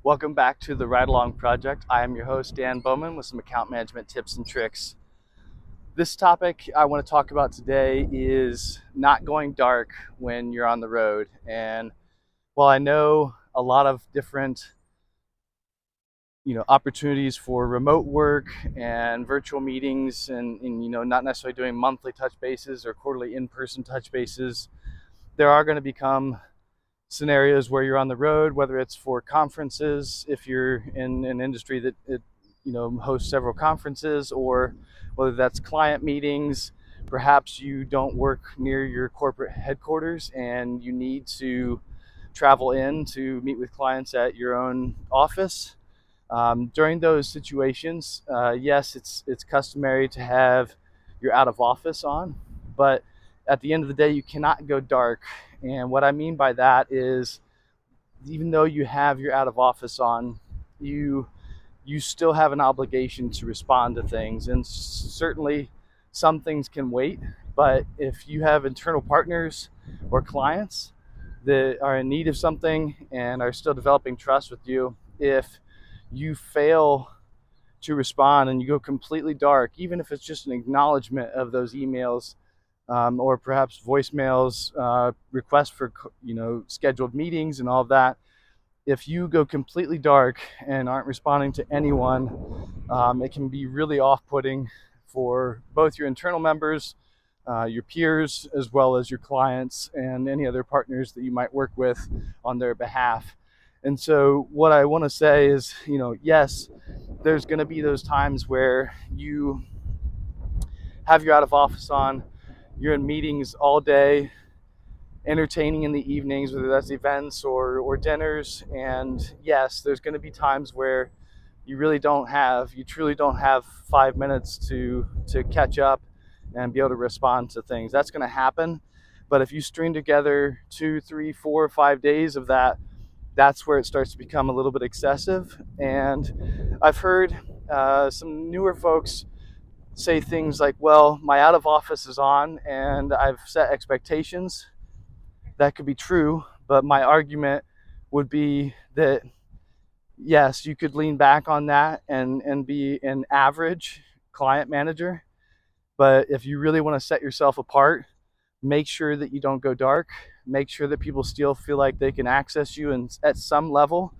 Welcome back to the Ride Along Project. I am your host, Dan Bowman, with some account management tips and tricks. This topic I want to talk about today is not going dark when you're on the road. And while I know a lot of different opportunities for remote work and virtual meetings and not necessarily doing monthly touch bases or quarterly in-person touch bases, there are going to become scenarios where you're on the road, whether it's for conferences, if you're in an industry that hosts several conferences, or whether that's client meetings. Perhaps you don't work near your corporate headquarters and you need to travel in to meet with clients at your own office. During those situations, yes, it's customary to have your out of office on, but at the end of the day, you cannot go dark. And what I mean by that is, even though you have your out of office on, you still have an obligation to respond to things. And certainly some things can wait, but if you have internal partners or clients that are in need of something and are still developing trust with you, if you fail to respond and you go completely dark, even if it's just an acknowledgement of those emails, or perhaps voicemails, requests for scheduled meetings and all of that. If you go completely dark and aren't responding to anyone, it can be really off-putting for both your internal members, your peers, as well as your clients and any other partners that you might work with on their behalf. And so what I want to say is, yes, there's going to be those times where you have your out of office on, you're in meetings all day, entertaining in the evenings, whether that's events or dinners. And yes, there's going to be times where you truly don't have 5 minutes to catch up and be able to respond to things. That's going to happen. But if you string together 2, 3, 4, 5 days of that, that's where it starts to become a little bit excessive. And I've heard some newer folks say things like, well, my out of office is on and I've set expectations. That could be true, but my argument would be that yes, you could lean back on that and be an average client manager. But if you really want to set yourself apart, make sure that you don't go dark. Make sure that people still feel like they can access you and at some level.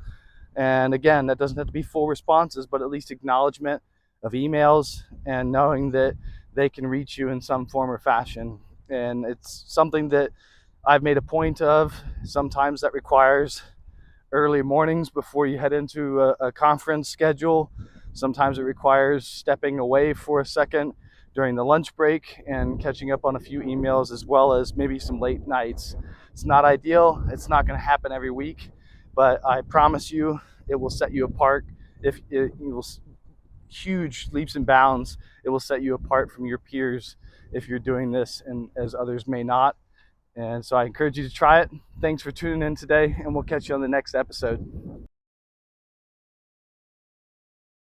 And again, that doesn't have to be full responses, but at least acknowledgement of emails and knowing that they can reach you in some form or fashion. And it's something that I've made a point of. Sometimes that requires early mornings before you head into a conference schedule. Sometimes it requires stepping away for a second during the lunch break and catching up on a few emails, as well as maybe some late nights. It's not ideal. It's not going to happen every week, but I promise you it will set you apart. If it will huge leaps and bounds, it will set you apart from your peers if you're doing this, and as others may not. And so I encourage you to try it. Thanks for tuning in today, and we'll catch you on the next episode.